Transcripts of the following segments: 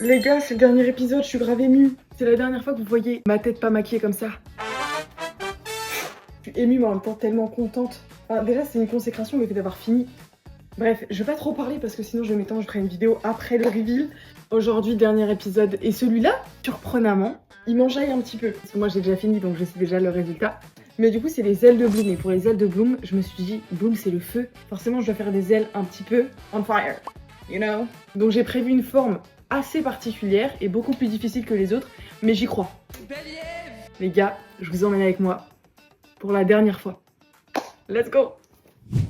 Les gars, c'est le dernier épisode, je suis grave émue. C'est la dernière fois que vous voyez ma tête pas maquillée comme ça. Je suis émue mais en même temps tellement contente. Enfin, déjà c'est une consécration le fait d'avoir fini. Bref, je vais pas trop parler parce que sinon je vais m'étendre, je ferai une vidéo après le reveal. Aujourd'hui, dernier épisode. Et celui-là, surprenamment, il m'enjaille un petit peu. Parce que moi j'ai déjà fini donc je sais déjà le résultat. Mais du coup c'est les ailes de Bloom. Et pour les ailes de Bloom, je me suis dit, Bloom c'est le feu. Forcément je dois faire des ailes un petit peu on fire. You know? Donc j'ai prévu une forme assez particulière et beaucoup plus difficile que les autres. Mais j'y crois. Les gars, je vous emmène avec moi pour la dernière fois. Let's go!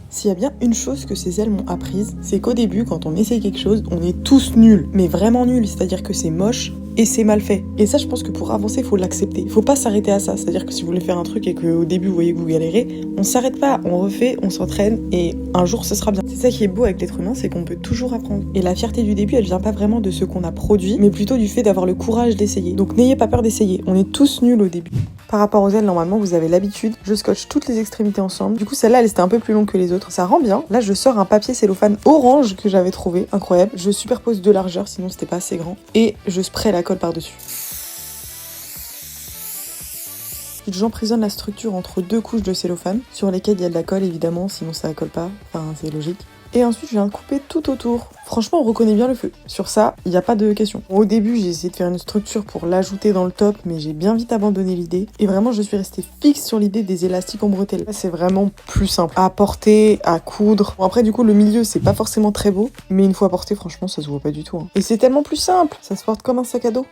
S'il y a bien une chose que ces ailes m'ont apprise, c'est qu'au début, quand on essaye quelque chose, on est tous nuls, mais vraiment nuls, c'est-à-dire que c'est moche et c'est mal fait. Et ça, je pense que pour avancer, il faut l'accepter. Il faut pas s'arrêter à ça, c'est-à-dire que si vous voulez faire un truc et qu'au début, vous voyez que vous galérez, on s'arrête pas, on refait, on s'entraîne et un jour, ce sera bien. C'est ça qui est beau avec l'être humain, c'est qu'on peut toujours apprendre. Et la fierté du début, elle vient pas vraiment de ce qu'on a produit, mais plutôt du fait d'avoir le courage d'essayer. Donc n'ayez pas peur d'essayer, on est tous nuls au début. Par rapport aux ailes, normalement, vous avez l'habitude, je scotche toutes les extrémités ensemble. Du coup, celle-là, elle était un peu plus longue que les autres. Ça rend bien. Là, je sors un papier cellophane orange que j'avais trouvé, incroyable. Je superpose deux largeurs, sinon c'était pas assez grand. Et je spray la colle par-dessus. J'emprisonne la structure entre deux couches de cellophane, sur lesquelles il y a de la colle, évidemment, sinon ça colle pas. Enfin, c'est logique. Et ensuite, je viens couper tout autour. Franchement, on reconnaît bien le feu. Sur ça, il n'y a pas de question. Au début, j'ai essayé de faire une structure pour l'ajouter dans le top, mais j'ai bien vite abandonné l'idée. Et vraiment, je suis restée fixe sur l'idée des élastiques en bretelles. Là, c'est vraiment plus simple à porter, à coudre. Bon, après, du coup, le milieu, c'est pas forcément très beau, mais une fois porté, franchement, ça se voit pas du tout. Et c'est tellement plus simple. Ça se porte comme un sac à dos.